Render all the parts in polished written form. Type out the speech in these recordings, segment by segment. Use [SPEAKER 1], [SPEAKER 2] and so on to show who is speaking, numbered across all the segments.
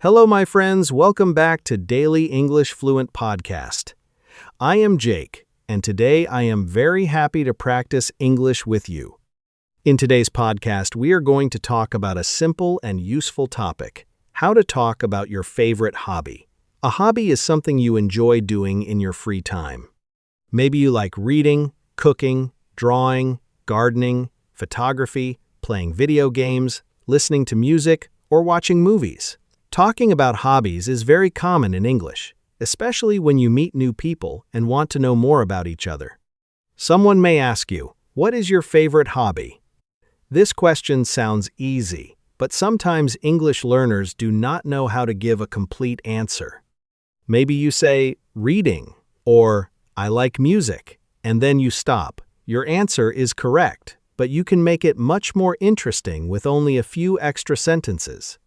[SPEAKER 1] Hello, my friends. Welcome back to Daily English Fluent Podcast. I am Jake, and today I am very happy to practice English with you. In today's podcast, we are going to talk about a simple and useful topic: how to talk about your favorite hobby. A hobby is something you enjoy doing in your free time. Maybe you like reading, cooking, drawing, gardening, photography, playing video games, listening to music, or watching movies. Talking about hobbies is very common in English, especially when you meet new people and want to know more about each other. Someone may ask you, "What is your favorite hobby?" This question sounds easy, but sometimes English learners do not know how to give a complete answer. Maybe you say, "Reading," or "I like music," and then you stop. Your answer is correct, but you can make it much more interesting with only a few extra sentences.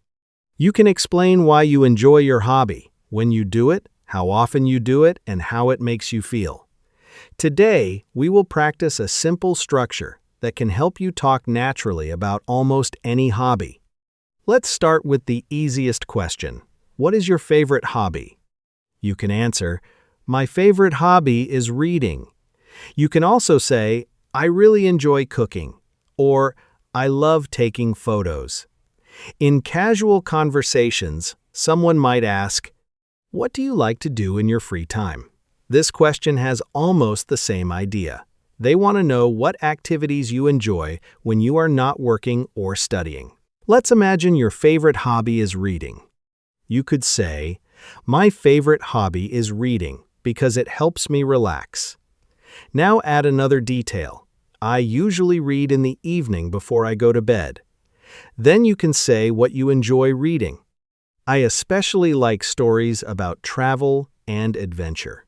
[SPEAKER 1] You can explain why you enjoy your hobby, when you do it, how often you do it, and how it makes you feel. Today, we will practice a simple structure that can help you talk naturally about almost any hobby. Let's start with the easiest question. What is your favorite hobby? You can answer, "My favorite hobby is reading." You can also say, "I really enjoy cooking," or "I love taking photos." In casual conversations, someone might ask, "What do you like to do in your free time?" This question has almost the same idea. They want to know what activities you enjoy when you are not working or studying. Let's imagine your favorite hobby is reading. You could say, "My favorite hobby is reading because it helps me relax." Now add another detail. "I usually read in the evening before I go to bed." Then you can say what you enjoy reading. "I especially like stories about travel and adventure."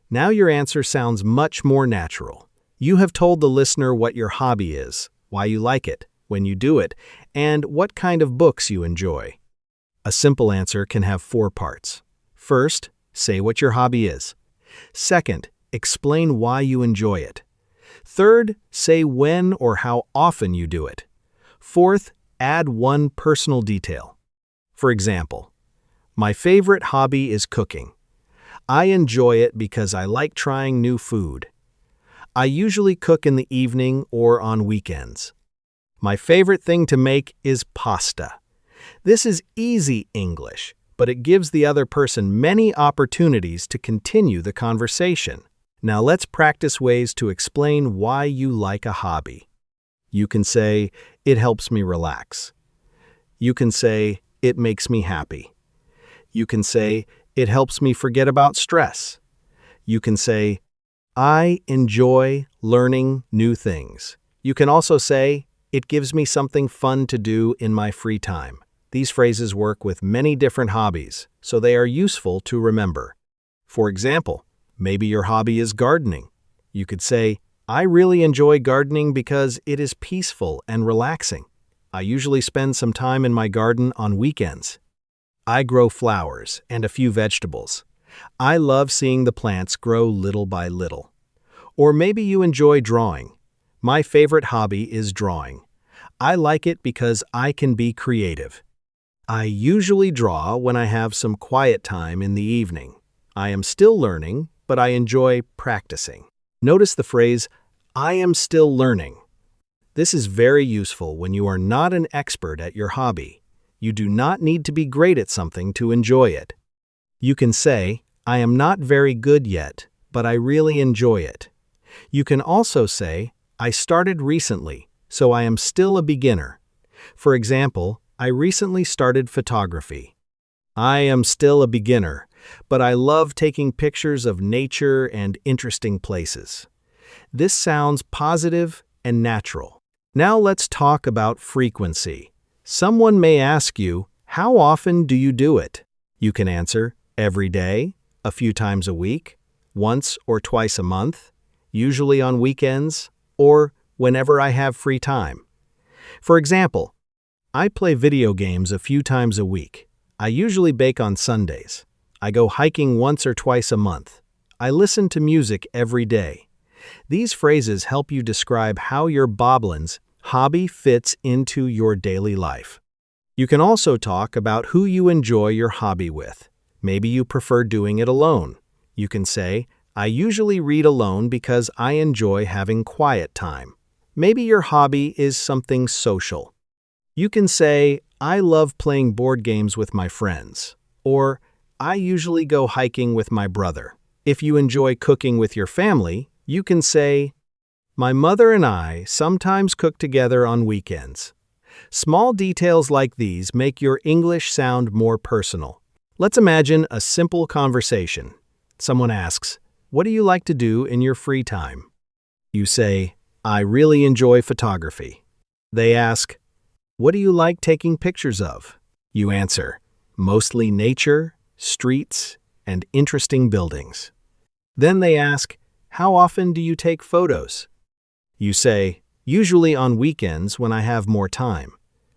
[SPEAKER 1] Now your answer sounds much more natural. You have told the listener what your hobby is, why you like it, when you do it, and what kind of books you enjoy. A simple answer can have 4 parts. First, say what your hobby is. Second, explain why you enjoy it. Third, say when or how often you do it. Fourth, add one personal detail. For example, "My favorite hobby is cooking. I enjoy it because I like trying new food. I usually cook in the evening or on weekends. My favorite thing to make is pasta." This is easy English, but it gives the other person many opportunities to continue the conversation. Now let's practice ways to explain why you like a hobby. You can say, "It helps me relax." You can say, "It makes me happy." You can say, "It helps me forget about stress." You can say, "I enjoy learning new things." You can also say, "It gives me something fun to do in my free time." These phrases work with many different hobbies, so they are useful to remember. For example, maybe your hobby is gardening. You could say, "I really enjoy gardening because it is peaceful and relaxing. I usually spend some time in my garden on weekends. I grow flowers and a few vegetables. I love seeing the plants grow little by little." Or maybe you enjoy drawing. "My favorite hobby is drawing. I like it because I can be creative. I usually draw when I have some quiet time in the evening. I am still learning, but I enjoy practicing." Notice the phrase, "I am still learning." This is very useful when you are not an expert at your hobby. You do not need to be great at something to enjoy it. You can say, "I am not very good yet, but I really enjoy it." You can also say, "I started recently, so I am still a beginner." For example, "I recently started photography. I am still a beginner, but I love taking pictures of nature and interesting places." This sounds positive and natural. Now let's talk about frequency. Someone may ask you, "How often do you do it?" You can answer, "Every day, a few times a week, once or twice a month, usually on weekends, or whenever I have free time." For example, "I play video games a few times a week. I usually bake on Sundays. I go hiking once or twice a month. I listen to music every day." These phrases help you describe how your Boblin's hobby fits into your daily life. You can also talk about who you enjoy your hobby with. Maybe you prefer doing it alone. You can say, I usually read alone because I enjoy having quiet time. Maybe your hobby is something social. You can say, I love playing board games with my friends. Or, I usually go hiking with my brother. If you enjoy cooking with your family, you can say, my mother and I sometimes cook together on weekends. Small details like these make your English sound more personal. Let's imagine a simple conversation. Someone asks, what do you like to do in your free time? You say, I really enjoy photography. They ask, what do you like taking pictures of? You answer, mostly nature, streets, and interesting buildings. Then they ask, how often do you take photos? You say, usually on weekends when I have more time.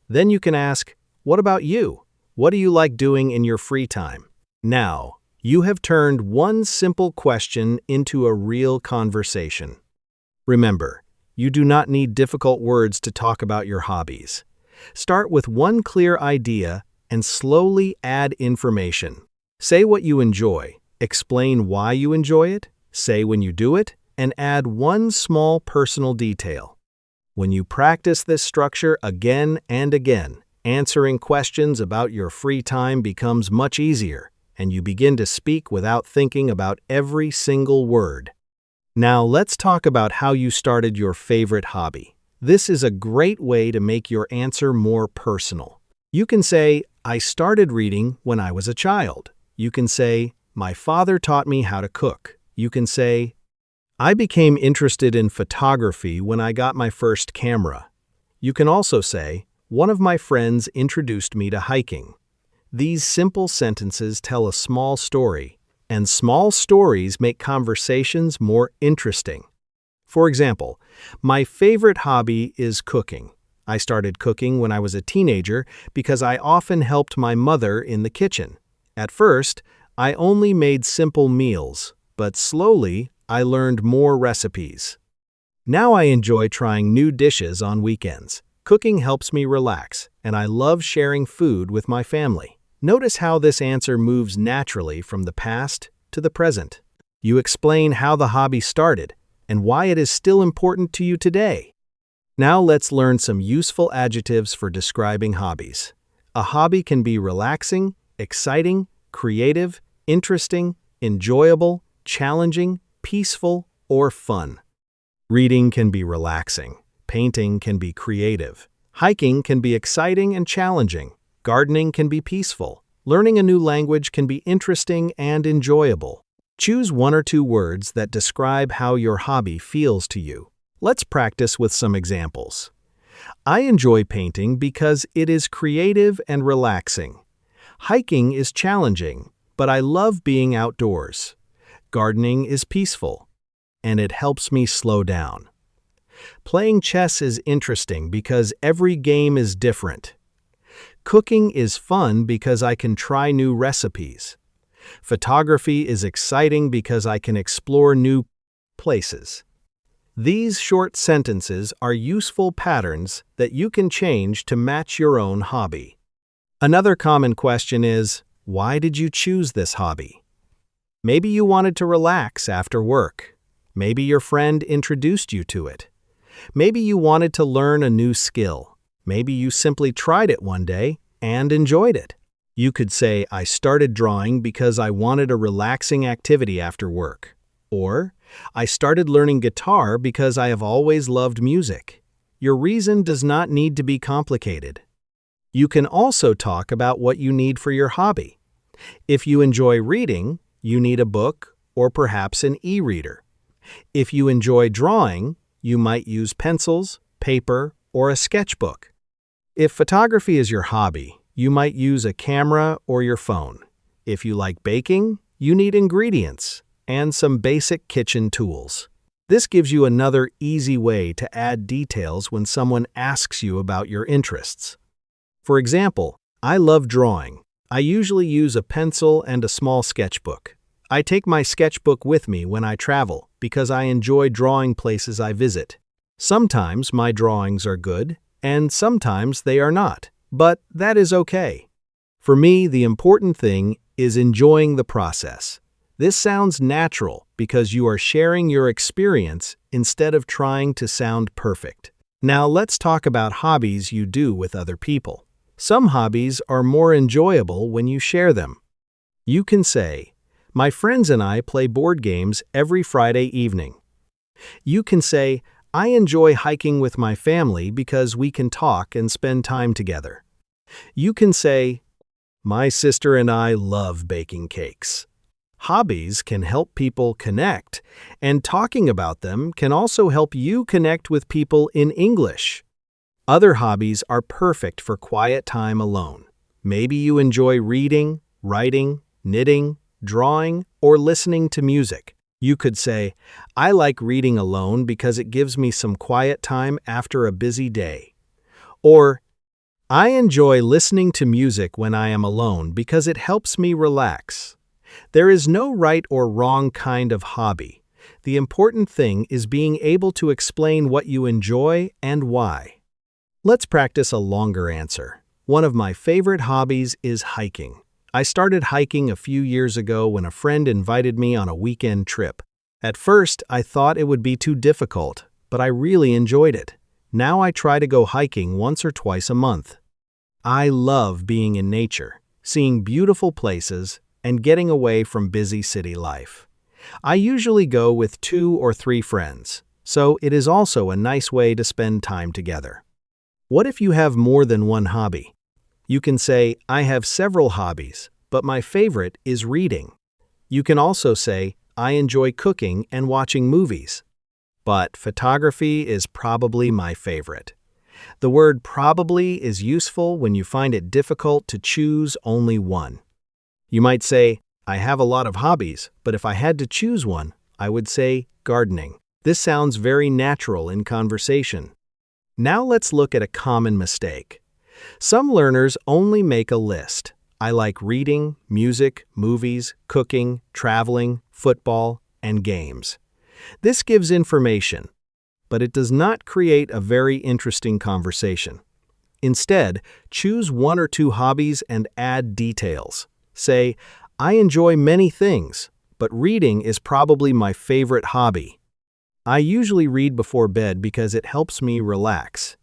[SPEAKER 1] Then you can ask, what about you? What do you like doing in your free time? Now, you have turned one simple question into a real conversation. Remember, you do not need difficult words to talk about your hobbies. Start with one clear idea and slowly add information. Say what you enjoy, explain why you enjoy it, say when you do it, and add one small personal detail. When you practice this structure again and again, answering questions about your free time becomes much easier, and you begin to speak without thinking about every single word. Now let's talk about how you started your favorite hobby. This is a great way to make your answer more personal. You can say, I started reading when I was a child. You can say, my father taught me how to cook. You can say, I became interested in photography when I got my first camera. You can also say, one of my friends introduced me to hiking. These simple sentences tell a small story, and small stories make conversations more interesting. For example, my favorite hobby is cooking. I started cooking when I was a teenager because I often helped my mother in the kitchen. At first, I only made simple meals, but slowly I learned more recipes. Now I enjoy trying new dishes on weekends. Cooking helps me relax, and I love sharing food with my family. Notice how this answer moves naturally from the past to the present. You explain how the hobby started and why it is still important to you today. Now let's learn some useful adjectives for describing hobbies. A hobby can be relaxing, exciting, creative, interesting, enjoyable, challenging, peaceful, or fun. Reading can be relaxing. Painting can be creative. Hiking can be exciting and challenging. Gardening can be peaceful. Learning a new language can be interesting and enjoyable. Choose one or two words that describe how your hobby feels to you. Let's practice with some examples. I enjoy painting because it is creative and relaxing. Hiking is challenging, but I love being outdoors. Gardening is peaceful, and it helps me slow down. Playing chess is interesting because every game is different. Cooking is fun because I can try new recipes. Photography is exciting because I can explore new places. These short sentences are useful patterns that you can change to match your own hobby. Another common question is, why did you choose this hobby? Maybe you wanted to relax after work. Maybe your friend introduced you to it. Maybe you wanted to learn a new skill. Maybe you simply tried it one day and enjoyed it. You could say, I started drawing because I wanted a relaxing activity after work. Or, I started learning guitar because I have always loved music. Your reason does not need to be complicated. You can also talk about what you need for your hobby. If you enjoy reading, you need a book or perhaps an e-reader. If you enjoy drawing, you might use pencils, paper, or a sketchbook. If photography is your hobby, you might use a camera or your phone. If you like baking, you need ingredients and some basic kitchen tools. This gives you another easy way to add details when someone asks you about your interests. For example, I love drawing. I usually use a pencil and a small sketchbook. I take my sketchbook with me when I travel because I enjoy drawing places I visit. Sometimes my drawings are good, and sometimes they are not. But that is okay. For me, the important thing is enjoying the process. This sounds natural because you are sharing your experience instead of trying to sound perfect. Now let's talk about hobbies you do with other people. Some hobbies are more enjoyable when you share them. You can say, "My friends and I play board games every Friday evening." You can say, "I enjoy hiking with my family because we can talk and spend time together." You can say, "My sister and I love baking cakes." Hobbies can help people connect, and talking about them can also help you connect with people in English. Other hobbies are perfect for quiet time alone. Maybe you enjoy reading, writing, knitting, drawing, or listening to music. You could say, "I like reading alone because it gives me some quiet time after a busy day." Or, "I enjoy listening to music when I am alone because it helps me relax." There is no right or wrong kind of hobby. The important thing is being able to explain what you enjoy and why. Let's practice a longer answer. One of my favorite hobbies is hiking. I started hiking a few years ago when a friend invited me on a weekend trip. At first, I thought it would be too difficult, but I really enjoyed it. Now I try to go hiking once or twice a month. I love being in nature, seeing beautiful places, and getting away from busy city life. I usually go with 2 or 3 friends, so it is also a nice way to spend time together. What if you have more than one hobby? You can say, "I have several hobbies, but my favorite is reading." You can also say, "I enjoy cooking and watching movies, but photography is probably my favorite." The word "probably" is useful when you find it difficult to choose only one. You might say, "I have a lot of hobbies, but if I had to choose one, I would say gardening." This sounds very natural in conversation. Now let's look at a common mistake. Some learners only make a list. "I like reading, music, movies, cooking, traveling, football, and games." This gives information, but it does not create a very interesting conversation. Instead, choose 1 or 2 hobbies and add details. Say, "I enjoy many things, but reading is probably my favorite hobby. I usually read before bed because it helps me relax.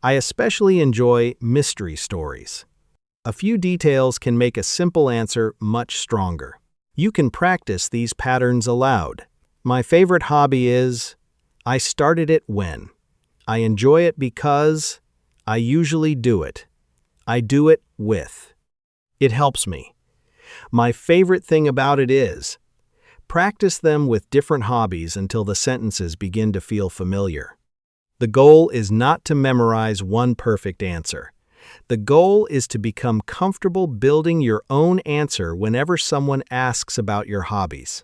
[SPEAKER 1] I especially enjoy mystery stories." A few details can make a simple answer much stronger. You can practice these patterns aloud. "My favorite hobby is," "I started it when," "I enjoy it because," "I usually do it," "I do it with." "It helps me." "My favorite thing about it is." Practice them with different hobbies until the sentences begin to feel familiar. The goal is not to memorize one perfect answer. The goal is to become comfortable building your own answer whenever someone asks about your hobbies.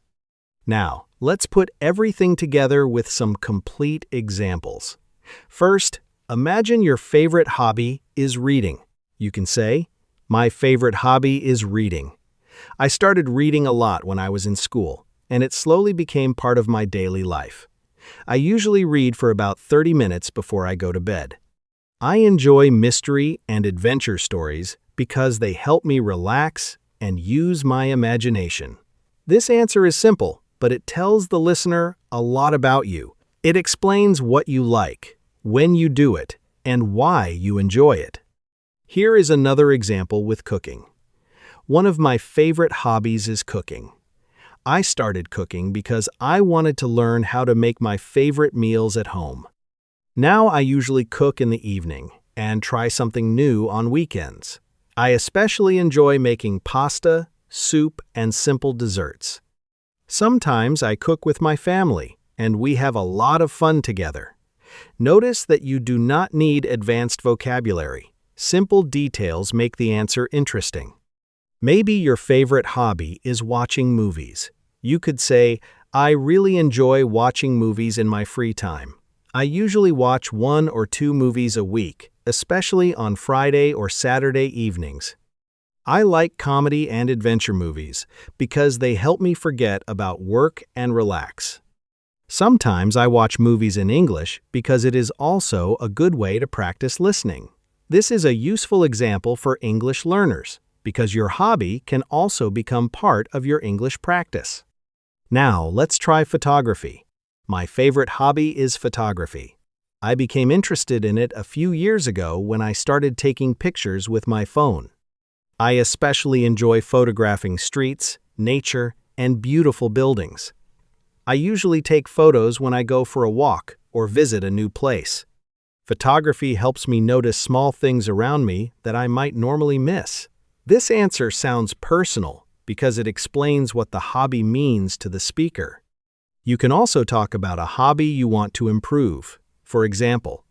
[SPEAKER 1] Now, let's put everything together with some complete examples. First, imagine your favorite hobby is reading. You can say, "My favorite hobby is reading. I started reading a lot when I was in school, and it slowly became part of my daily life. I usually read for about 30 minutes before I go to bed. I enjoy mystery and adventure stories because they help me relax and use my imagination." This answer is simple, but it tells the listener a lot about you. It explains what you like, when you do it, and why you enjoy it. Here is another example with cooking. One of my favorite hobbies is cooking. I started cooking because I wanted to learn how to make my favorite meals at home. Now I usually cook in the evening and try something new on weekends. I especially enjoy making pasta, soup, and simple desserts. Sometimes I cook with my family, and we have a lot of fun together. Notice that you do not need advanced vocabulary. Simple details make the answer interesting. Maybe your favorite hobby is watching movies. You could say, "I really enjoy watching movies in my free time. I usually watch 1 or 2 movies a week, especially on Friday or Saturday evenings. I like comedy and adventure movies because they help me forget about work and relax. Sometimes I watch movies in English because it is also a good way to practice listening." This is a useful example for English learners because your hobby can also become part of your English practice. Now, let's try photography. My favorite hobby is photography. I became interested in it a few years ago when I started taking pictures with my phone. I especially enjoy photographing streets, nature, and beautiful buildings. I usually take photos when I go for a walk or visit a new place. Photography helps me notice small things around me that I might normally miss. This answer sounds personal because it explains what the hobby means to the speaker. You can also talk about a hobby you want to improve. For example,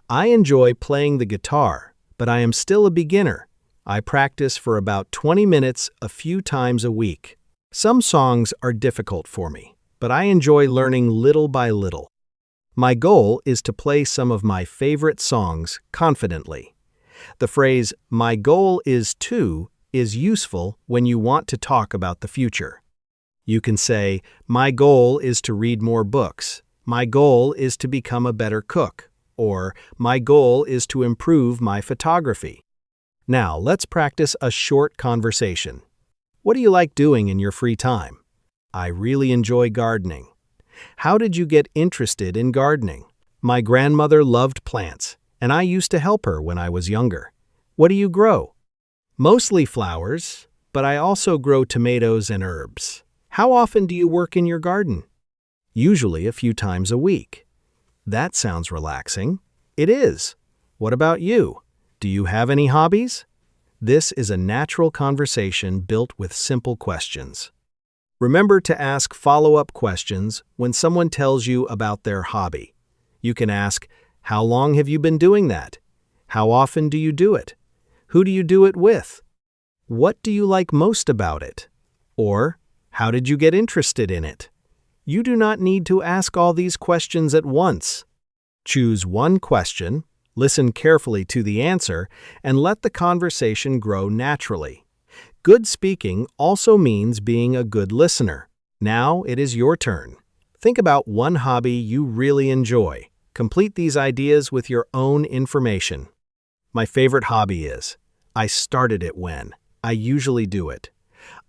[SPEAKER 1] I enjoy playing the guitar, but I am still a beginner. I practice for about 20 minutes a few times a week. Some songs are difficult for me, but I enjoy learning little by little. My goal is to play some of my favorite songs confidently. The phrase, "my goal is to," is useful when you want to talk about the future. You can say, "My goal is to read more books." "My goal is to become a better cook," or "My goal is to improve my photography." Now, let's practice a short conversation. What do you like doing in your free time? I really enjoy gardening. How did you get interested in gardening? My grandmother loved plants, and I used to help her when I was younger. What do you grow? Mostly flowers, but I also grow tomatoes and herbs. How often do you work in your garden? Usually a few times a week. That sounds relaxing. It is. What about you? Do you have any hobbies? This is a natural conversation built with simple questions. Remember to ask follow-up questions when someone tells you about their hobby. You can ask, "How long have you been doing that?" "How often do you do it?" "Who do you do it with?" "What do you like most about it?" Or, "How did you get interested in it?" You do not need to ask all these questions at once. Choose one question, listen carefully to the answer, and let the conversation grow naturally. Good speaking also means being a good listener. Now it is your turn. Think about one hobby you really enjoy. Complete these ideas with your own information. My favorite hobby is, I started it when, I usually do it.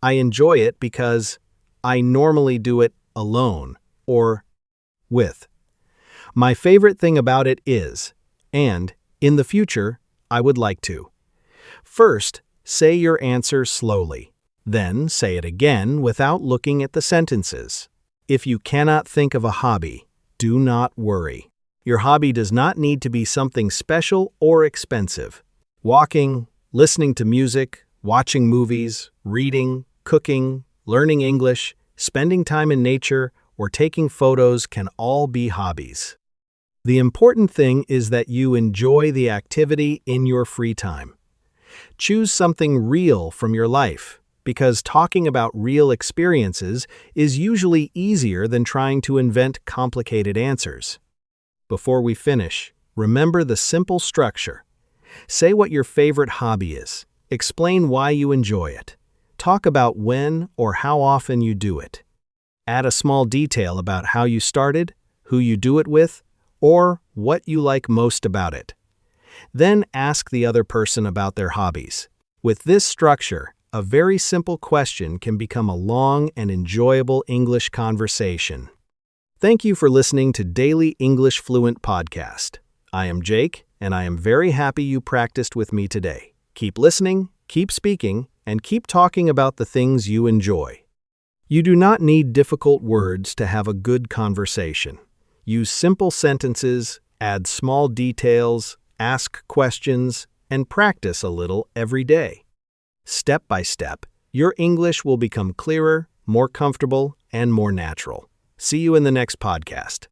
[SPEAKER 1] I enjoy it because I normally do it alone or with. My favorite thing about it is, and in the future, I would like to. First, say your answer slowly. Then say it again without looking at the sentences. If you cannot think of a hobby, do not worry. Your hobby does not need to be something special or expensive. Walking, listening to music, watching movies, reading, cooking, learning English, spending time in nature, or taking photos can all be hobbies. The important thing is that you enjoy the activity in your free time. Choose something real from your life, because talking about real experiences is usually easier than trying to invent complicated answers. Before we finish, remember the simple structure. Say what your favorite hobby is. Explain why you enjoy it. Talk about when or how often you do it. Add a small detail about how you started, who you do it with, or what you like most about it. Then ask the other person about their hobbies. With this structure, a very simple question can become a long and enjoyable English conversation. Thank you for listening to Daily English Fluent Podcast. I am Jake, and I am very happy you practiced with me today. Keep listening, keep speaking, and keep talking about the things you enjoy. You do not need difficult words to have a good conversation. Use simple sentences, add small details, ask questions, and practice a little every day. Step by step, your English will become clearer, more comfortable, and more natural. See you in the next podcast.